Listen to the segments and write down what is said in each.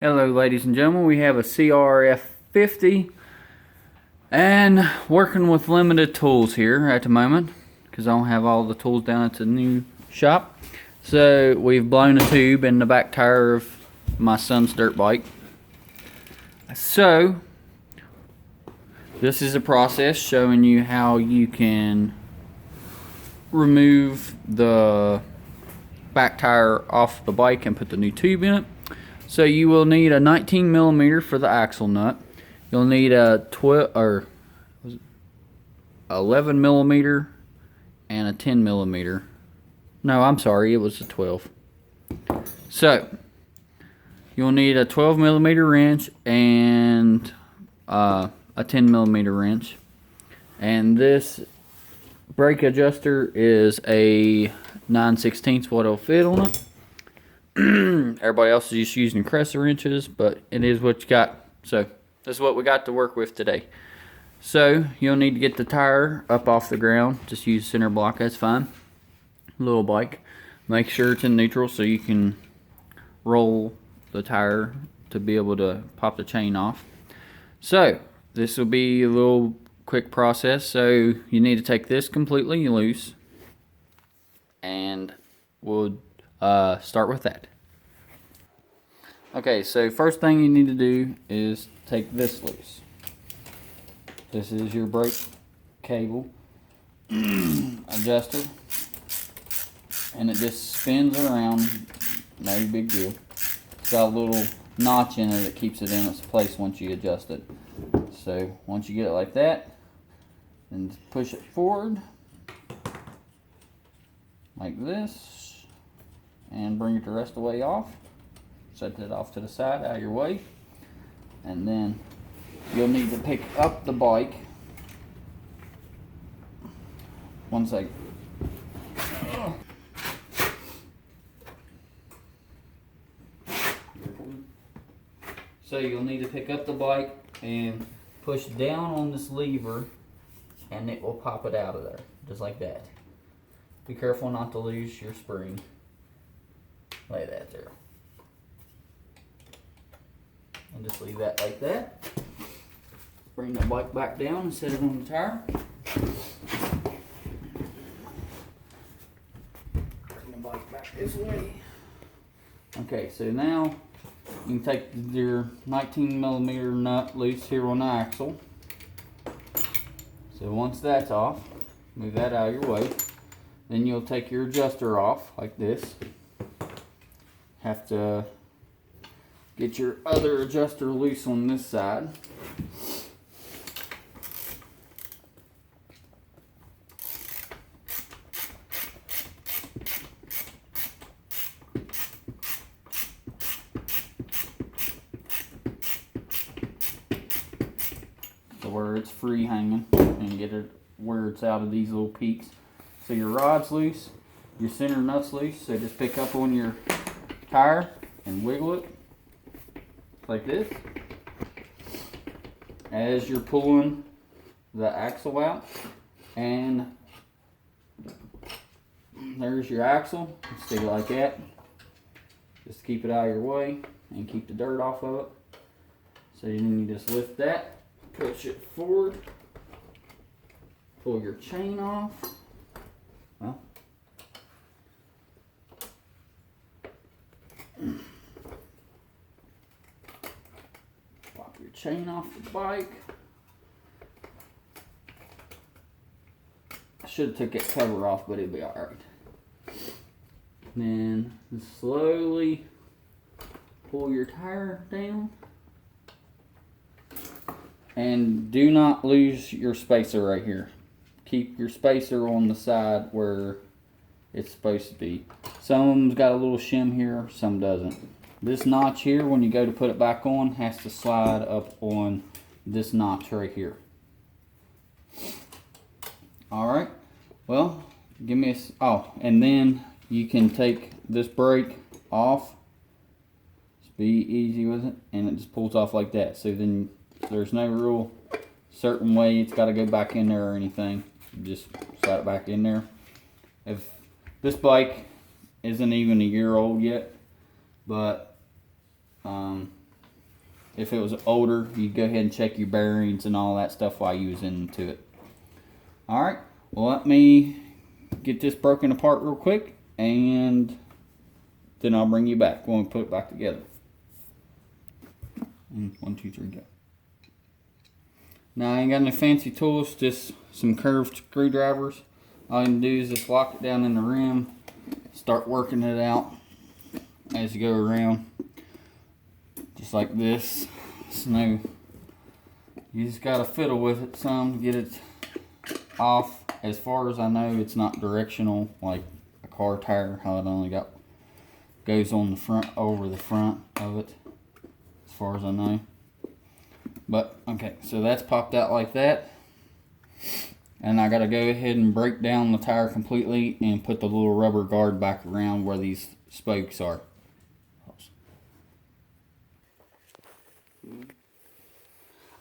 Hello ladies and gentlemen, we have a CRF 50 and working with limited tools here at the moment because I don't have all the tools down at the new shop. So we've blown a tube in the back tire of my son's dirt bike. So this is a process showing you how you can remove the back tire off the bike and put the new tube in it. So you will need a 19 millimeter for the axle nut. You'll need a 11 millimeter and a 10 millimeter. No, I'm sorry, it was a 12. So you'll need a 12 millimeter wrench and a 10 millimeter wrench. And this brake adjuster is a 9/16 what it'll fit on it. Everybody else is just using crescent wrenches, but it is what you got. So this is what we got to work with today. So you'll need to get the tire up off the ground. Just use center block, that's fine. Little bike. Make sure it's in neutral so you can roll the tire to be able to pop the chain off. So this will be a little quick process. So you need to take this completely loose, and we'll start with that. Okay, so first thing you need to do is take this loose. This is your brake cable adjuster, and it just spins around, no big deal. It's got a little notch in it that keeps it in its place once you adjust it. So once you get it like that, then push it forward like this and bring it the rest of the way off. Set it off to the side, out of your way, and then you'll need to pick up the bike. One second. So you'll need to pick up the bike and push down on this lever, and it will pop it out of there, just like that. Be careful not to lose your spring. Lay that there. And just leave that like that. Bring the bike back down and set it on the tire. Bring the bike back this way. Okay, so now you can take your 19 millimeter nut loose here on the axle. So once that's off, move that out of your way. Then you'll take your adjuster off like this. Have to get your other adjuster loose on this side. So where it's free hanging, and get it where it's out of these little peaks. So your rod's loose, your center nut's loose, so just pick up on your tire and wiggle it like this as you're pulling the axle out, and there's your axle. Stick it like that, just keep it out of your way and keep the dirt off of it. So then you just lift that, push it forward, pull your chain off. Well, pop your chain off the bike. I should have took that cover off, but it'll be alright. Then slowly pull your tire down. And do not lose your spacer right here. Keep your spacer on the side where it's supposed to be. Some of them's got a little shim here, some doesn't. This notch here, when you go to put it back on, has to slide up on this notch right here. Alright, well, give me and then you can take this brake off. Just be easy with it, and it just pulls off like that. So then there's no real certain way it's got to go back in there or anything. Just slide it back in there. If this bike isn't even a year old yet, but if it was older, you go ahead and check your bearings and all that stuff while you was into it. Alright, well, let me get this broken apart real quick, and then I'll bring you back when we put it back together. 1, 2, 3, go. Now I ain't got any fancy tools, just some curved screwdrivers. All you can do is just lock it down in the rim, start working it out as you go around, just like this. So you just gotta fiddle with it some to get it off. As far as I know, it's not directional like a car tire, how it only goes on the front, over the front of it, as far as I know. But okay, so that's popped out like that, and I gotta go ahead and break down the tire completely and put the little rubber guard back around where these spokes are.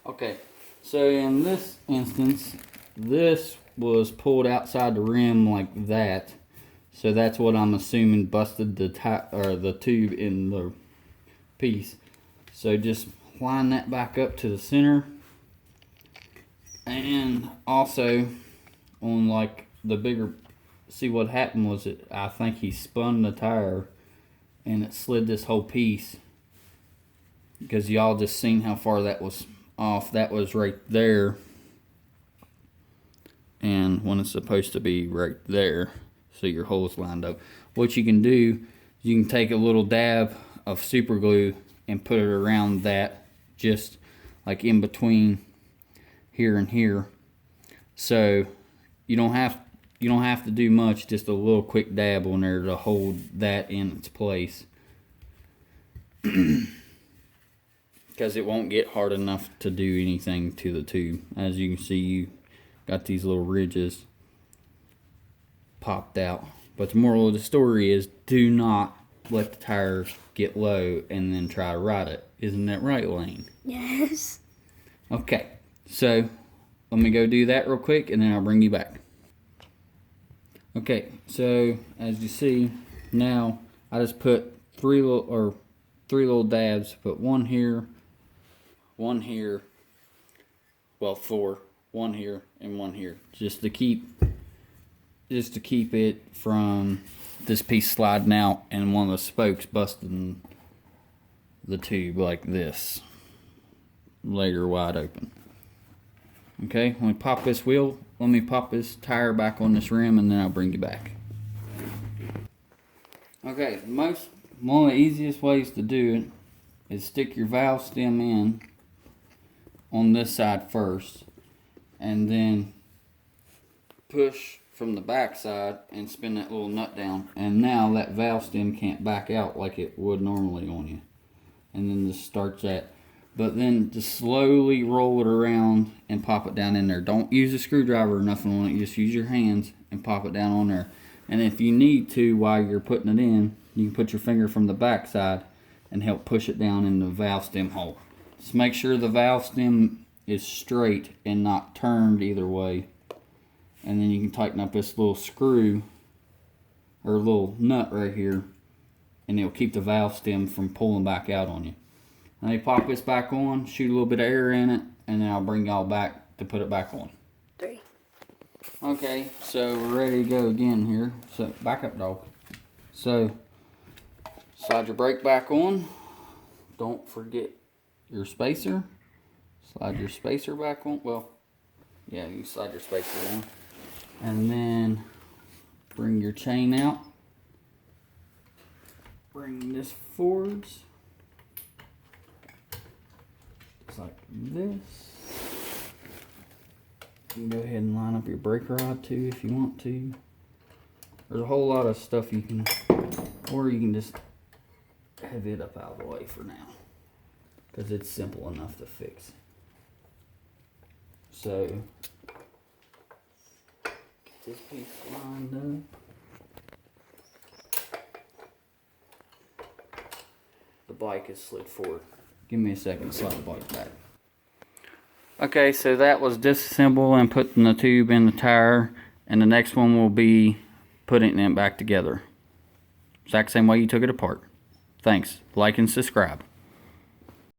Okay, so in this instance, this was pulled outside the rim like that, so that's what I'm assuming busted the tube in the piece. So just line that back up to the center, and also on like the bigger, see what happened was I think he spun the tire and it slid this whole piece, because y'all just seen how far that was off. That was right there, and when it's supposed to be right there, so your hole's lined up. What you can do, you can take a little dab of super glue and put it around that, just like in between here and here, so you don't have to do much, just a little quick dab on there to hold that in its place. Because it won't get hard enough to do anything to the tube. As you can see, you got these little ridges popped out. But the moral of the story is, do not let the tire get low and then try to ride it. Isn't that right, Lane? Yes. Okay, so let me go do that real quick and then I'll bring you back. Okay, so as you see, now I just put three little dabs. Put one here, one here, well, 4, one here and one here, just to keep it from this piece sliding out and one of the spokes busting the tube like this, later wide open. Okay, when we pop this wheel, let me pop this tire back on this rim and then I'll bring you back. Okay, one of the easiest ways to do it is stick your valve stem in on this side first, and then push from the back side and spin that little nut down, and now that valve stem can't back out like it would normally on you. And then just start that, but then just slowly roll it around and pop it down in there. Don't use a screwdriver or nothing on it, just use your hands and pop it down on there. And if you need to, while you're putting it in, you can put your finger from the back side and help push it down in the valve stem hole. Just make sure the valve stem is straight and not turned either way. And then you can tighten up this little screw or little nut right here, and it'll keep the valve stem from pulling back out on you. Now you pop this back on, shoot a little bit of air in it, and then I'll bring y'all back to put it back on. 3. Okay, so we're ready to go again here. So back up, dog. So slide your brake back on. Don't forget your spacer. Slide your spacer back on. Well, yeah, you slide your spacer on. And then bring your chain out. Bring this forwards. Just like this. You can go ahead and line up your brake rod too if you want to. There's a whole lot of stuff you can, or you can just have it up out of the way for now, because it's simple enough to fix. So get this piece lined up. The bike is slid forward. Give me a second to slide the bike back. Okay, so that was disassemble and putting the tube in the tire, and the next one will be putting it back together. Exact same way you took it apart. Thanks. Like and subscribe.